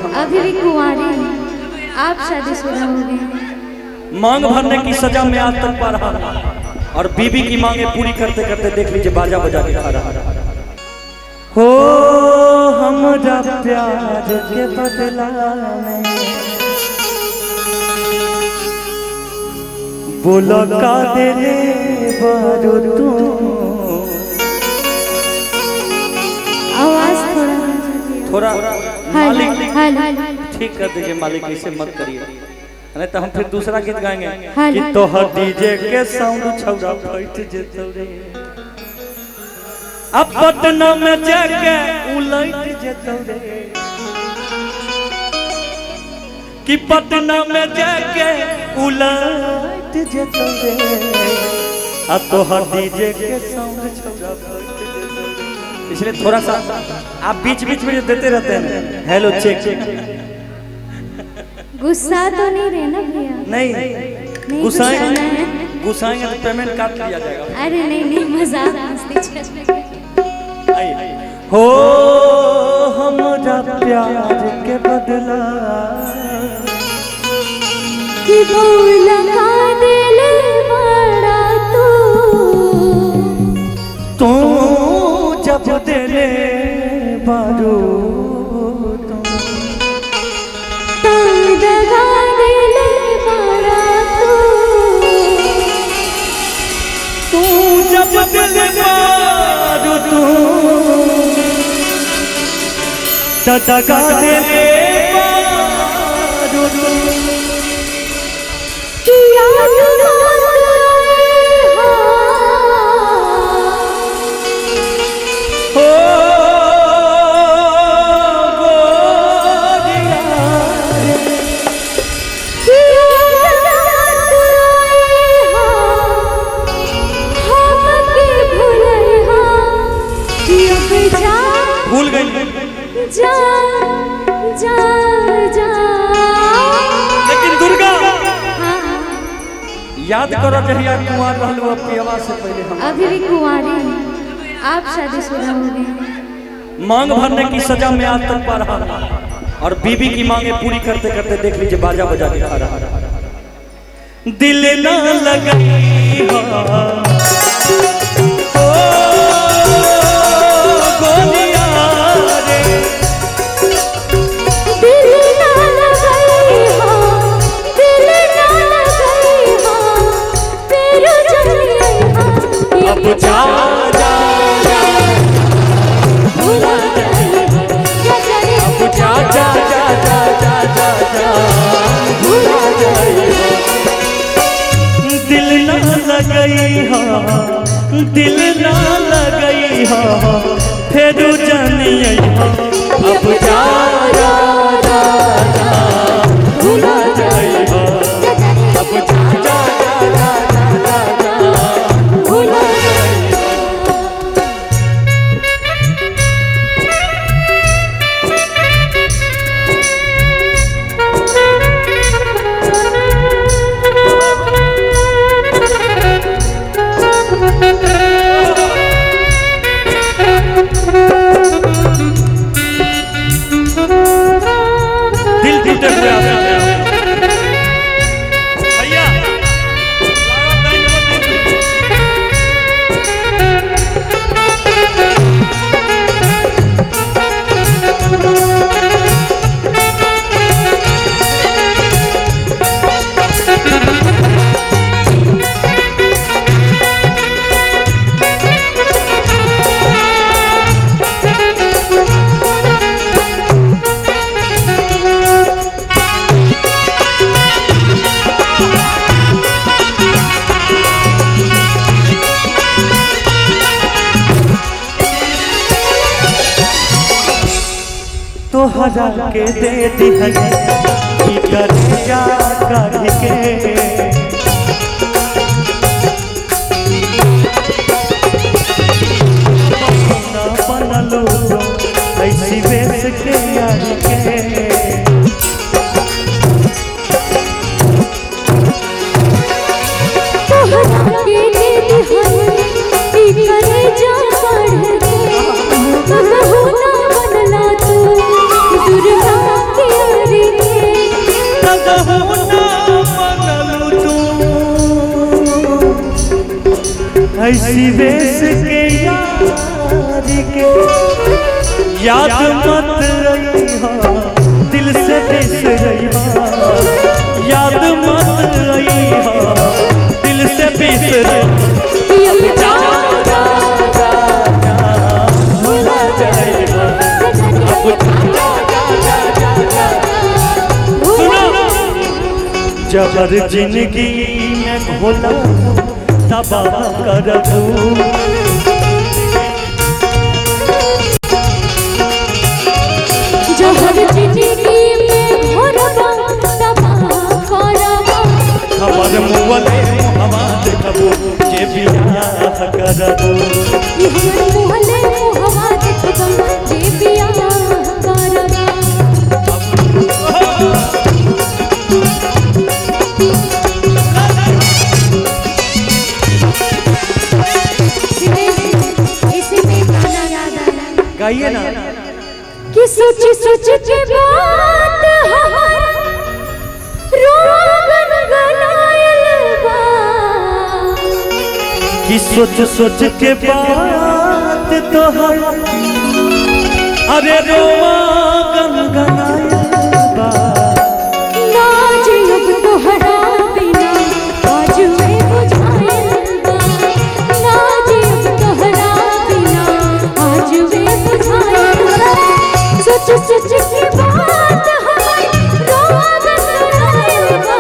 अभी भी कुंवारी हैं, आप शादीशुदा हो गए। मांग भरने की सजा में आज तक पा रहा और बीबी की मांगे पूरी करते करते देख लीजिए बाजा बजा के खा रहा। हो हमरा प्यार के बदला में बोलो का देले बारो तू। आवाज थोड़ा मालिक ठीक कर दीजिए मालिक, ऐसे मत करिए नहीं तो हम फिर दूसरा गीत गाएंगे कि तो डीजे के साउंड छौड़ा फट जेतौ रे। अब पटना में जाके उलट जेतौ रे कि पटना में जाके उलट जेतौ रे। अब तो डीजे के साउंड छौड़ा फट जेतौ रे। इसलिए थोड़ा सा आप बीच बीच में देते रहते हैं हेलो चेक। गुस्सा तो नहीं रहना भैया? नहीं गुस्साएंगे तो पेमेंट काट लिया जाएगा। अरे नहीं मजाक मस्ती हो हमरा प्यार के बदला कि बोला का दिल बड़ा तू जब दिले बारू जब दिल बारू तू दगा दिले बारू तू किया भूल गई जा जा जा। लेकिन दुर्गा याद करो जहिया कुंवार रहलू अपनी आवाज से पहले हम अभी भी कुंवारी हैं, आप शादीशुदा हो गए। मांग भरने की सजा में आज तक पा रहा और बीबी की मांगे पूरी करते करते देख लीजिए बाजा बजा के खा रहा। दिल ना लगाई दिल ना लगई हो फिर जानिए अब जा जा जा जा भूला जाई हो अब जा जा जा जा जा भूला जाई तोहरा के दे दिहनी की कर जा कर के ना बनलो ऐसी बेस के यार के तोहरा के दे दिहनी की कर जा कर के दुर्गा की ऐसी वेश के यारी के याद मत रही दिल से बिसरई याद मत रही दिल से बिसरई भुला जाएगा जबर जिंदगी में घोला तबाह कर दूं जबर जिंदगी में घोला तबाह कर दूं खबर मुवले हवा देखबो जे बियाह कर दूं ये मुहले हवा देखबो जे बियाह कर दूं गाइए ना कि सोच सोच के बात रोगन गनायल बा कि सोच सोच के बात तो अरे रोगन गनायल बा ना जियब तोहरा बिना आज मैं बुझायल बा ना जियब तोहरा बिना आज मैं बुझायल बा सोच सोच के बात रोगन गनायल बा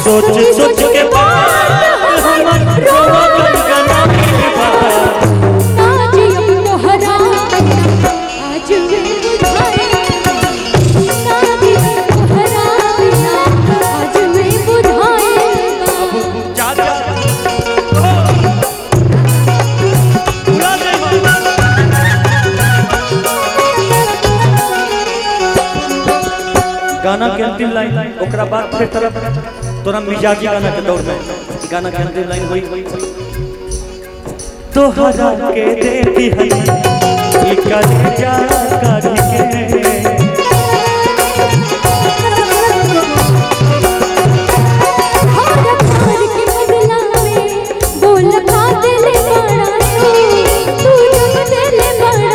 सोच सोच के बात हमर रोगन गनायल बा ना जियब तोहरा बिना आज मैं बुझायल ना जियब तोहरा बिना आज मैं बुझायल जा जा पूरा दे गाना के अंतिम लाइन ओकरा बाद फिर तरफ तोरा मिजाजी गाना के दौर में गाना के अंतिम लाइन होई तोहरा के देती है ई कलेजा कर के प्यार के बदला में बोल खा दिल बड़ा तू जब दिल बड़ा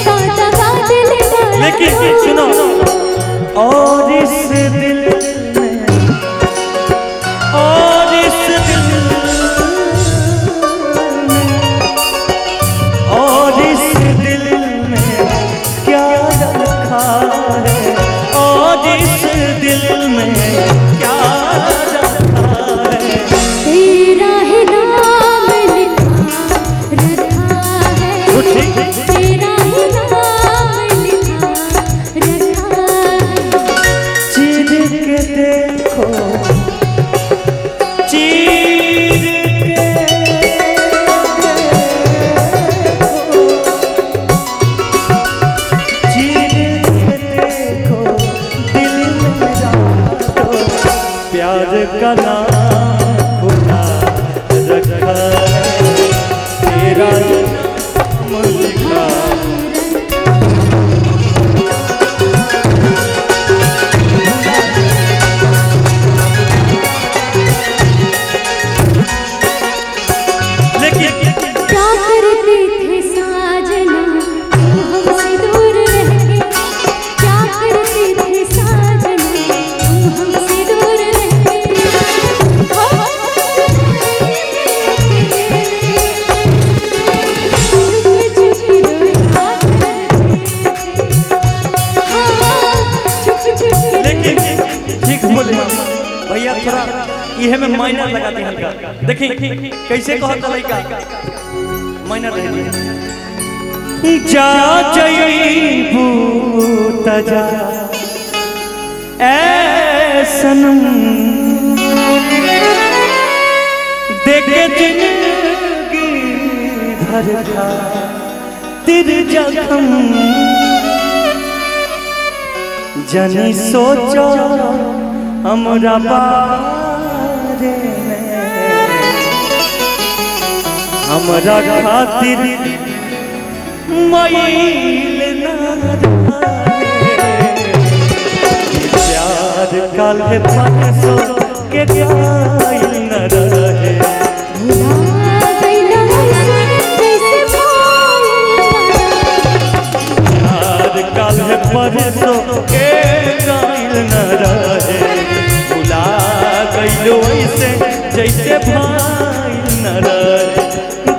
काटा का दिल बड़ा लेकिन सुनो और इस दिल में और इस दिल में और इस दिल में क्या रखा है और इस दिल में क्या रखा है तेरा ही नाम लिखा रखा है तेरा ही नाम लिखा रखा है चीर के देखो चीर के देखो चीर के देखो दिल मेरा तो प्यार का नाम खुदा रखा है तेरा नाम लिखा क्या करते थे साजना तुम हमसे दूर रह के क्या करते थे साजना तुम हमसे दूर रह के लेकिन ठीक बोले भैया थोड़ा इहे में माइनर लगा दी हल्का देखी कैसे कहत लइका माइनर रहे जा जईबू तजा ऐ सनम देखे जिंदगी भर का तेरे जखम जनी सोचो हमरा बारे में हमरा खातिर मैल न प्यार काल परसों के गाइल न रहे भुला गई परसों के गाइल न रहे भुला गइलो ऐसे जैसे भाइल न रहे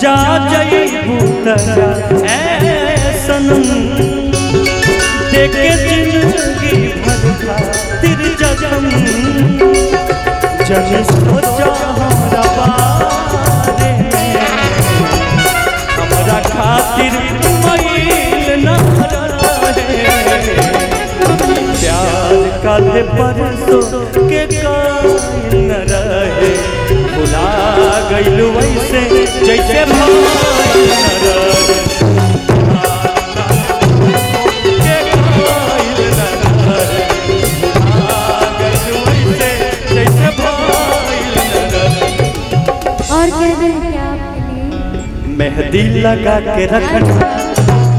जा जइबू त जा ए सनम देखे जिंदगी भर खातिर जखम जब सोचा हमारा बारे में हमारा खातिर मैल न रहे प्यार काले परसों के कायल न रहे भुला गइल वैसे जैसे भाइल न रहे और कह रहे हैं क्या आपके लिए मेहंदी लगा के रखना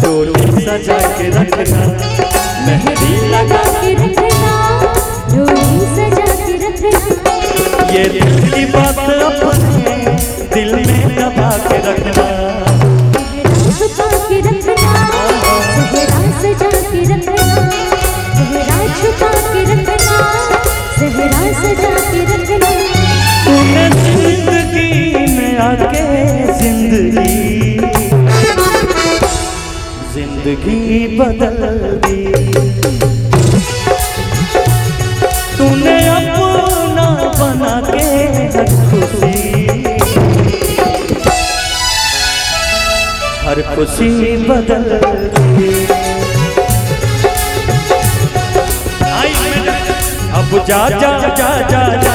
डोली सजा के रखना मेहंदी लगा के रखना डोली सजा के रखना ये दिल की बात अपने दिल में दबा के रखना छुपा के रखना सेहरा सजा के रखना सेहरा छुपा के रखना सेहरा सजा के रखना तूने जिंदगी में आके जिंदगी बदल दी तूने अपना बना के हर खुशी बदल दी अब जा जा जा जा जा